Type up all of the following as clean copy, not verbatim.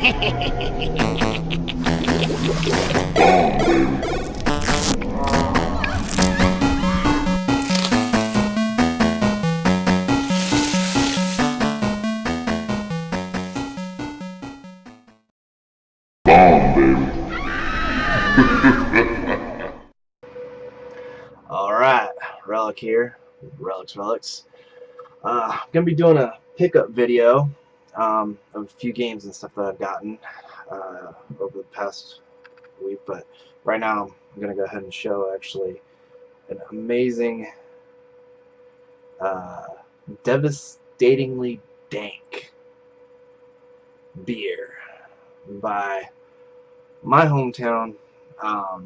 Alright, Relic here, Relics. I'm going to be doing a pickup video of a few games and stuff that I've gotten over the past week, but right now I'm going to go ahead and show actually an amazing, devastatingly dank beer by my hometown. I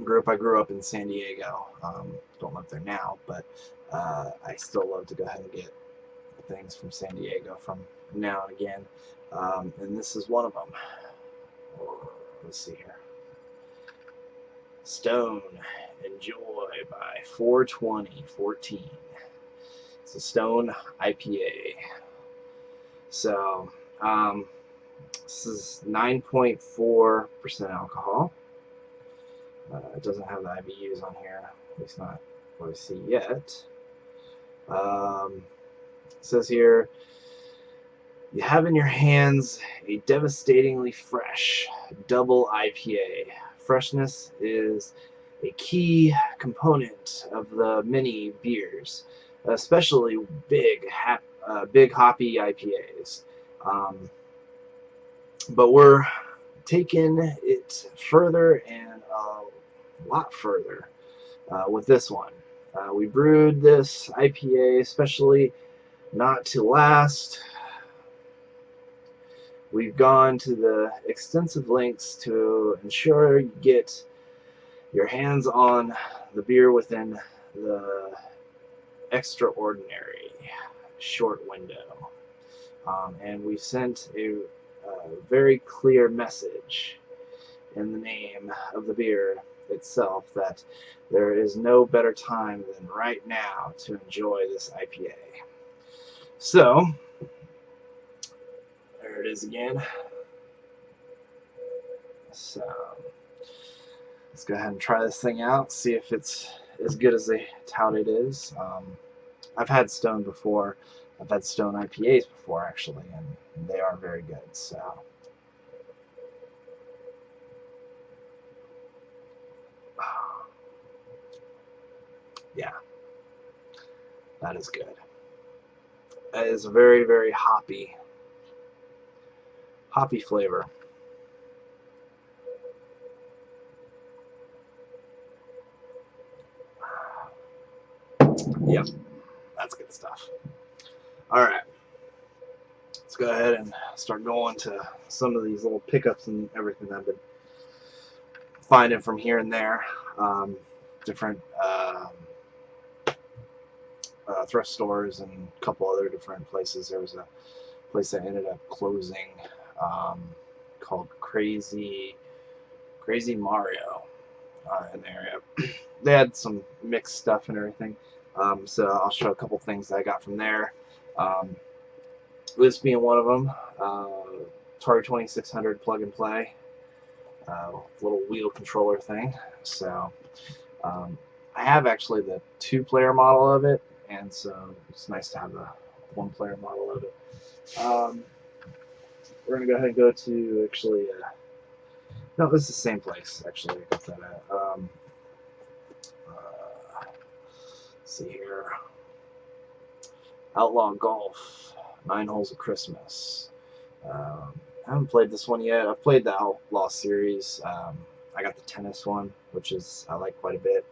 grew up in San Diego. Don't live there now, but I still love to go ahead and get things from San Diego from now and again. And this is one of them. Let's see here. Stone Enjoy by 42014. It's a Stone IPA. So this is 9.4% alcohol. It doesn't have the IBUs on here, at least not what I see yet. It says here, you have in your hands a devastatingly fresh double IPA. Freshness is a key component of the many beers, especially big hoppy IPAs. But we're taking it further and a lot further with this one. We brewed this IPA especially not to last. We've gone to the extensive lengths to ensure you get your hands on the beer within the extraordinary short window. And we sent a very clear message in the name of the beer itself that there is no better time than right now to enjoy this IPA. So there it is again. So let's go ahead and try this thing out, see if it's as good as they tout it is. I've had Stone before. I've had Stone IPAs before actually, and they are very good. So yeah, that is good. It is a very, very hoppy flavor. Yep, that's good stuff. Alright, let's go ahead and start going to some of these little pickups and everything I've been finding from here and there. Different thrift stores and a couple other different places. There was a place that ended up closing called Crazy Mario in the area. They had some mixed stuff and everything. So I'll show a couple things that I got from there. This being one of them, Atari 2600 plug and play, little wheel controller thing. So I have actually the 2-player model of it, and so it's nice to have the 1-player model of it. We're gonna go ahead and go to actually. No, this is the same place actually. I got that at. Let's see here. Outlaw Golf, 9 Holes of Christmas. I haven't played this one yet. I've played the Outlaw series. I got the tennis one, which is I like quite a bit.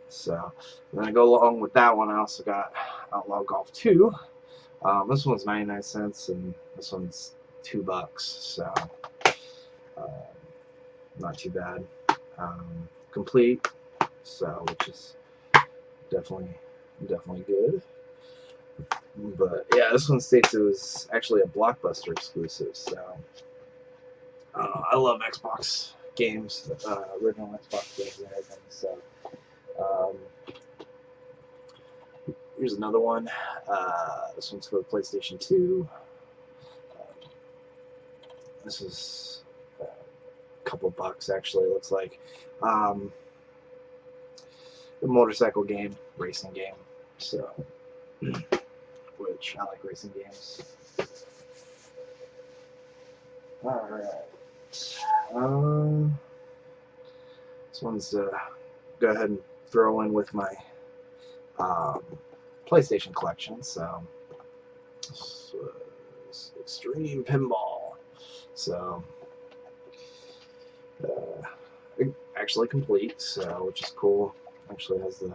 So then I go along with that one. I also got Outlaw Golf 2. This one's 99 cents and this one's $2. So not too bad. Complete. So which is definitely good. But yeah, this one states it was actually a Blockbuster exclusive. So I love Xbox games, original Xbox games and everything. So here's another one. This one's for the PlayStation 2. This is a couple bucks actually. It looks like a motorcycle game, racing game. So, which I like racing games. All right. This one's go ahead and throw in with my PlayStation collection. So, Extreme Pinball. So, actually complete. So, which is cool. Actually has the.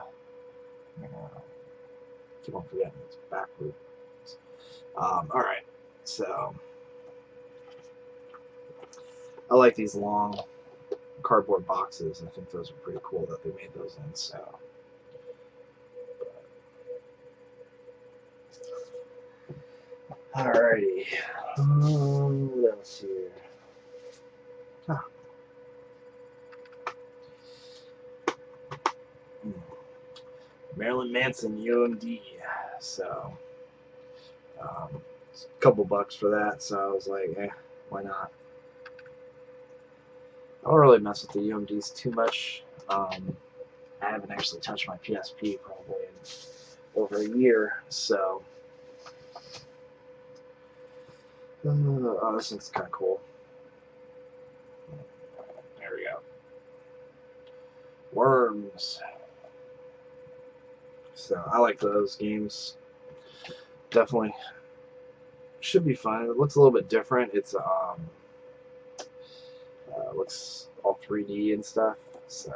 Keep on forgetting it's backwards. All right. So, I like these long cardboard boxes. I think those are pretty cool that they made those in. So, alrighty. What else here? Ah. Marilyn Manson UMD. So, a couple bucks for that. So I was like, why not? I don't really mess with the UMDs too much. I haven't actually touched my PSP probably in over a year, so. Oh, this thing's kind of cool. There we go. Worms. So I like those games. Definitely should be fun. It looks a little bit different. It's looks all 3D and stuff. So.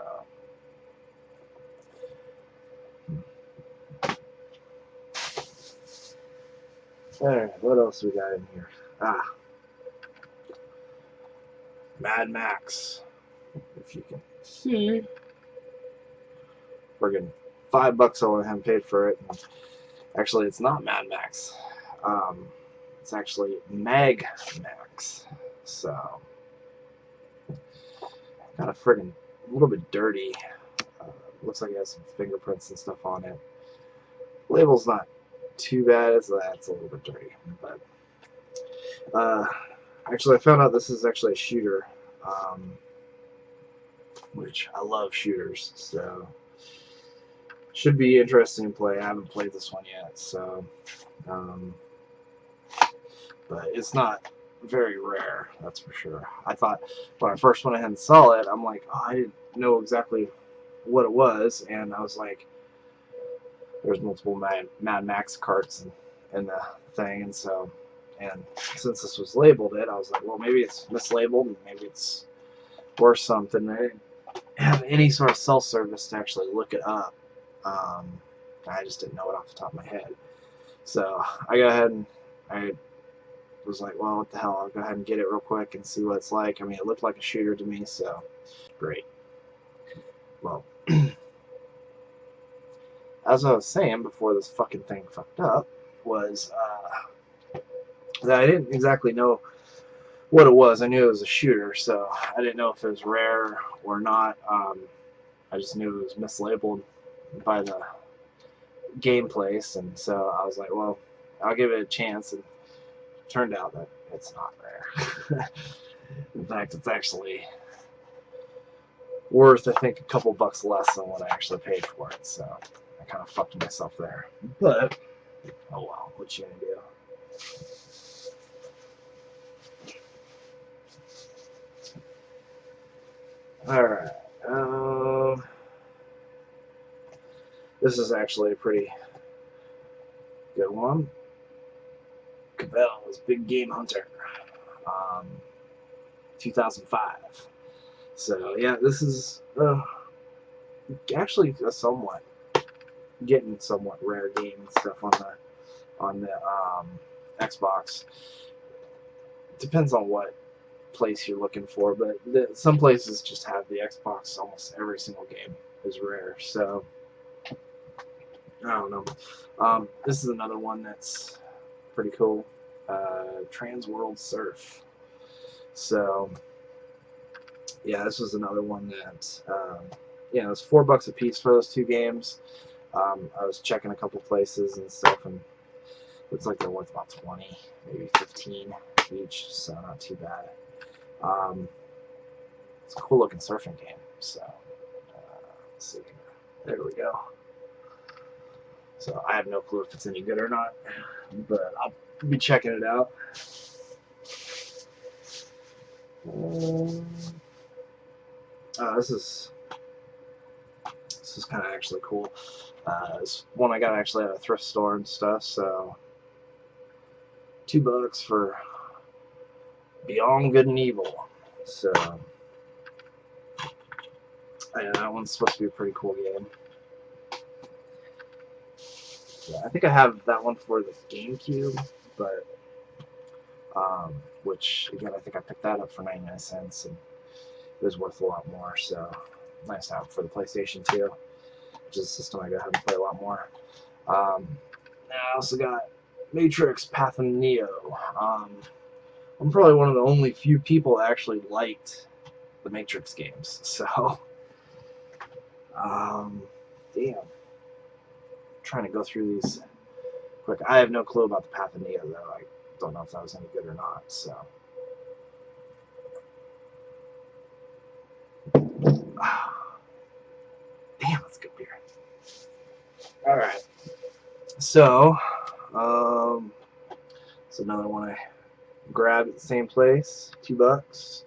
Alright, what else we got in here? Mad Max. If you can see. Friggin' $5 I haven't paid for it. Actually, it's not Mad Max. It's actually Mag Max. So, kind of friggin' a little bit dirty. Looks like it has some fingerprints and stuff on it. Label's not too bad. It's a little bit dirty, but actually I found out this is actually a shooter, which I love shooters, so should be interesting to play. I haven't played this one yet, so but it's not very rare, that's for sure. I thought when I first went ahead and saw it, I'm like, oh, I didn't know exactly what it was, and I was like, there's multiple Mad Max carts in the thing, and so, and since this was labeled I was like, well, maybe it's mislabeled, maybe it's worth something. I didn't have any sort of cell service to actually look it up. I just didn't know it off the top of my head. So I go ahead and I was like, well, what the hell, I'll go ahead and get it real quick and see what it's like. I mean, it looked like a shooter to me, so great. Well, as I was saying before this fucking thing fucked up, was that I didn't exactly know what it was. I knew it was a shooter, so I didn't know if it was rare or not. I just knew it was mislabeled by the game place, and so I was like, well, I'll give it a chance, and it turned out that it's not rare. In fact, it's actually worth, I think, a couple bucks less than what I actually paid for it, so I kind of fucked myself there. But, oh well, what you gonna do? Alright, this is actually a pretty good one. Cabela's Big Game Hunter, 2005. So yeah, this is actually a somewhat rare game and stuff on the Xbox. Depends on what place you're looking for, but some places just have the Xbox. Almost every single game is rare, so I don't know. This is another one that's pretty cool. Trans World Surf. So yeah, this was another one that yeah, it was $4 a piece for those two games. I was checking a couple places and stuff, and looks like they're worth about 20, maybe 15 each, so not too bad. It's a cool looking surfing game. So let's see. There we go. So I have no clue if it's any good or not, but I'll be checking it out. This is kind of actually cool. It's one I got actually at a thrift store and stuff. So $2 for Beyond Good and Evil. So yeah, that one's supposed to be a pretty cool game. Yeah, I think I have that one for the GameCube, but which again I think I picked that up for 99 cents, and it was worth a lot more. So nice to have for the PlayStation 2, which is a system I go ahead and play a lot more. Now I also got Matrix Path of Neo. I'm probably one of the only few people that actually liked the Matrix games. So damn. Trying to go through these quick. I have no clue about the Path of Neo though. I don't know if that was any good or not. So damn, that's good beer. All right. So it's another one I grabbed at the same place. $2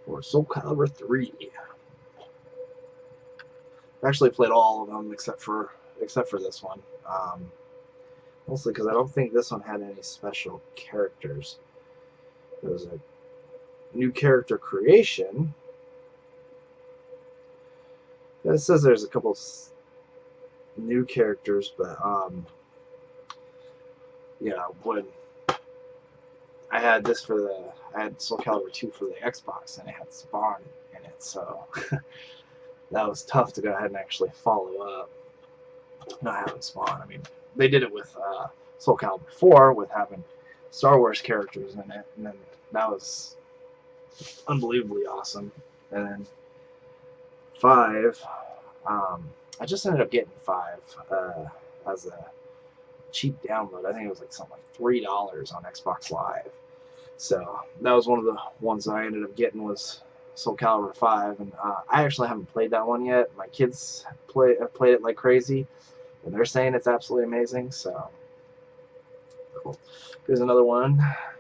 for Soul Calibur 3. I actually played all of them except for this one. Mostly because I don't think this one had any special characters. There was a new character creation. It says there's a couple new characters, but yeah, when I had this I had Soul Calibur 2 for the Xbox, and it had Spawn in it, so that was tough to go ahead and actually follow up. Not having Spawn. I mean, they did it with Soul Calibur 4 with having Star Wars characters in it, and then that was unbelievably awesome. And then 5, I just ended up getting 5 as a cheap download. I think it was like something like $3 on Xbox Live. So that was one of the ones that I ended up getting was Soul Calibur 5, and I actually haven't played that one yet. My kids have played it like crazy, and they're saying it's absolutely amazing. So cool. Here's another one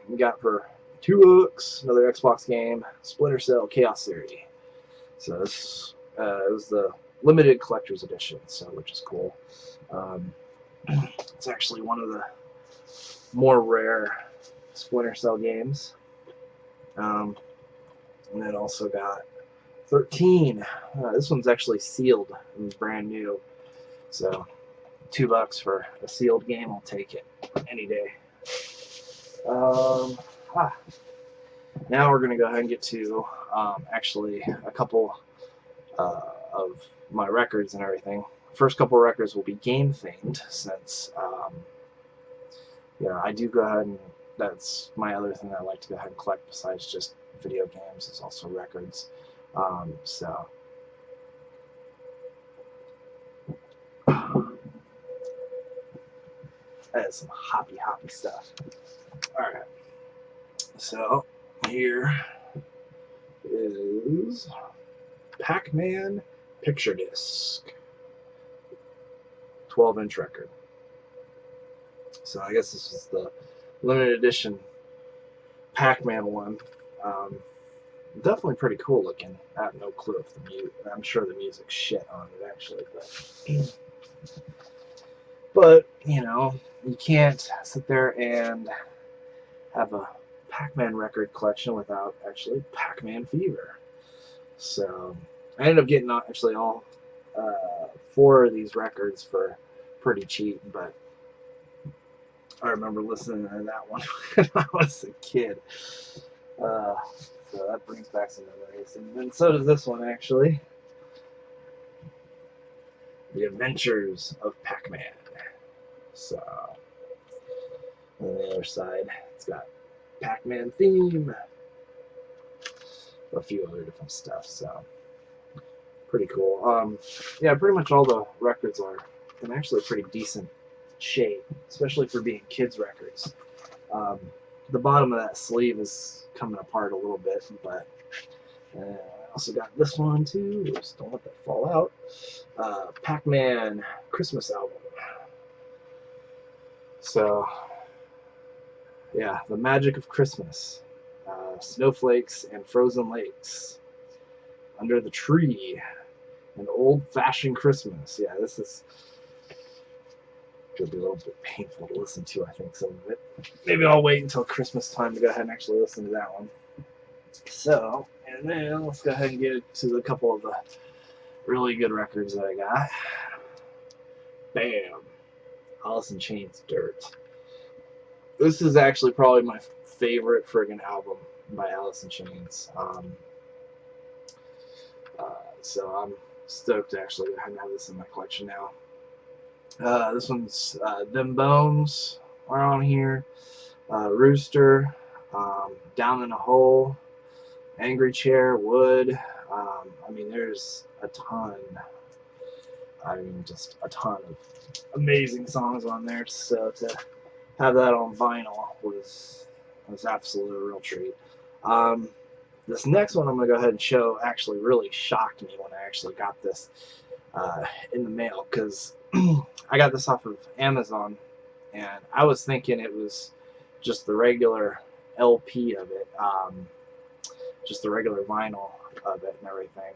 we got for $2. Another Xbox game, Splinter Cell Chaos Theory. So this it was the limited collector's edition, so which is cool. It's actually one of the more rare Splinter Cell games. And then also got 13. This one's actually sealed. It was brand new. So $2 for a sealed game, I'll take it any day. Now we're going to go ahead and get to actually a couple of my records and everything. First couple of records will be game themed, since I do go ahead and that's my other thing I like to go ahead and collect besides just video games is also records. So that is some hoppy stuff. Alright, so here is Pac-Man Picture Disc, 12-inch record. So I guess this is the limited edition Pac-Man one. Definitely pretty cool looking. I have no clue if I'm sure the music's shit on it actually, but you can't sit there and have a Pac-Man record collection without actually Pac-Man Fever. So I ended up getting actually all 4 of these records for pretty cheap, but I remember listening to that one when I was a kid. So that brings back some memories. And so does this one, actually. The Adventures of Pac-Man. So, on the other side, it's got Pac-Man theme. A few other different stuff, so pretty cool. Yeah, pretty much all the records are in actually pretty decent shape, especially for being kids' records. the bottom of that sleeve is coming apart a little bit, but I also got this one too. Just don't let that fall out. Pac-Man Christmas album. So, yeah, the magic of Christmas. Snowflakes and frozen lakes. Under the tree. An old-fashioned Christmas. Yeah, this is going to be a little bit painful to listen to, I think, some of it. Maybe I'll wait until Christmas time to go ahead and actually listen to that one. So, and then let's go ahead and get to a couple of the really good records that I got. Bam! Alice in Chains' Dirt. This is actually probably my favorite friggin' album by Alice in Chains. So I'm stoked to actually go ahead and have this in my collection now. This one's Them Bones are on here. Rooster, Down in a Hole, Angry Chair, Wood. I mean, there's a ton. I mean, just a ton of amazing songs on there. So to have that on vinyl was absolutely a real treat. This next one I'm going to go ahead and show actually really shocked me when I actually got this in the mail, because I got this off of Amazon, and I was thinking it was just the regular LP of it, just the regular vinyl of it and everything.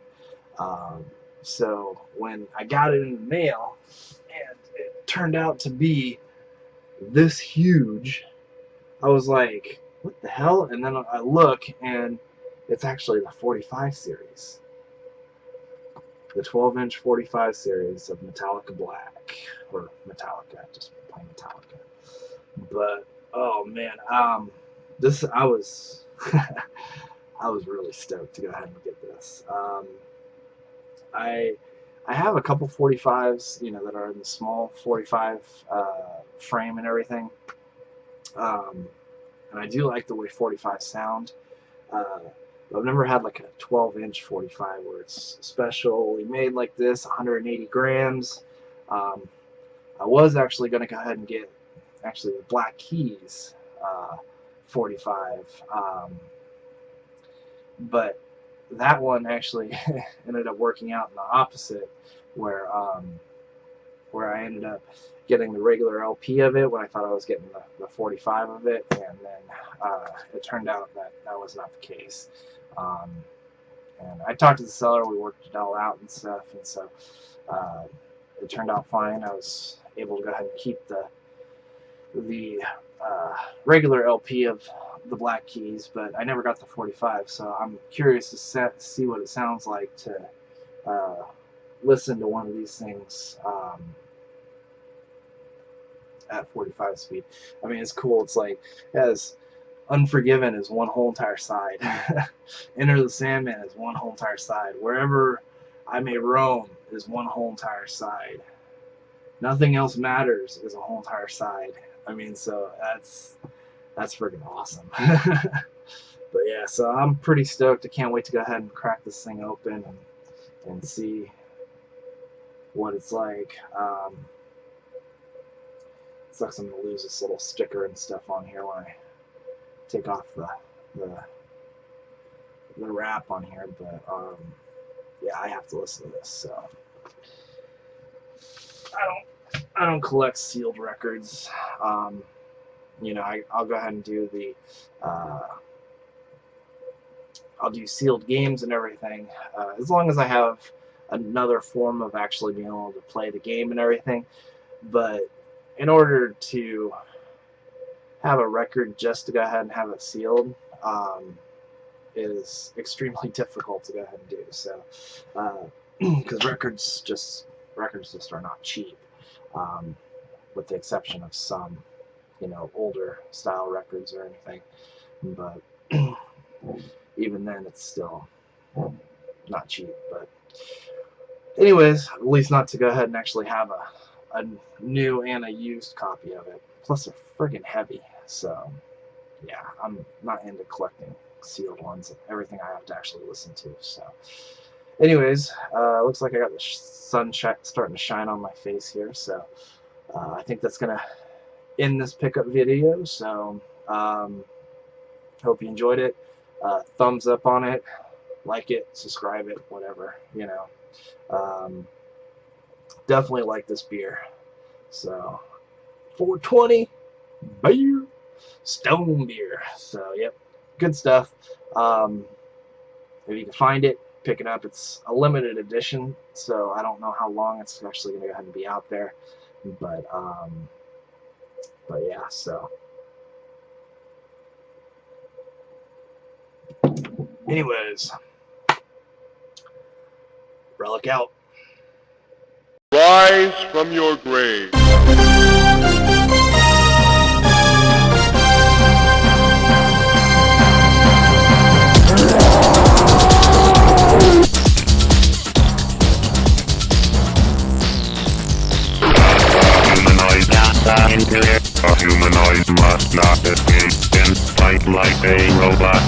So when I got it in the mail, and it turned out to be this huge, I was like, what the hell? And then I look, and it's actually the 45 series. The 12-inch 45 series of Metallica Black. Or Metallica, just plain Metallica. But, oh man, this, I was I was really stoked to go ahead and get this. I have a couple 45s, you know, that are in the small 45 frame and everything. And I do like the way 45s sound. I've never had like a 12-inch 45 where it's specially made like this, 180 grams. I was actually going to go ahead and get actually the Black Keys 45, but that one actually ended up working out in the opposite, where I ended up getting the regular LP of it when I thought I was getting the 45 of it, and then it turned out that that was not the case. And I talked to the seller, we worked it all out and stuff, and so it turned out fine. I was able to go ahead and keep the regular LP of the Black Keys, but I never got the 45, so I'm curious to see what it sounds like to listen to one of these things at 45 speed. I mean, it's cool. It's like, it has Unforgiven is one whole entire side. Enter the Sandman is one whole entire side. Wherever I May Roam is one whole entire side. Nothing Else Matters is a whole entire side. I mean, so that's freaking awesome. But yeah, so I'm pretty stoked. I can't wait to go ahead and crack this thing open and see what it's like. Sucks I'm going to lose this little sticker and stuff on here when I take off the wrap on here, but yeah, I have to listen to this. So I don't collect sealed records. You know, I'll go ahead and do the I'll do sealed games and everything, as long as I have another form of actually being able to play the game and everything. But in order to have a record just to go ahead and have it sealed is extremely difficult to go ahead and do. So because records just are not cheap, with the exception of some, you know, older style records or anything. But even then, it's still not cheap. But anyways, at least not to go ahead and actually have a new and a used copy of it. Plus, they're friggin' heavy. So yeah, I'm not into collecting sealed ones. Everything I have to actually listen to. So anyways, looks like I got the sun starting to shine on my face here. So I think that's gonna end this pickup video. So Hope you enjoyed it. Thumbs up on it, like it, subscribe it, whatever, you know. Definitely like this beer. So 420 beer, stone beer. So yep, good stuff. If you can find it, pick it up. It's a limited edition, so I don't know how long it's actually going to go ahead and be out there. But yeah, so anyways, Relic out. Rise from your grave. A humanoid must not escape in fight like a robot.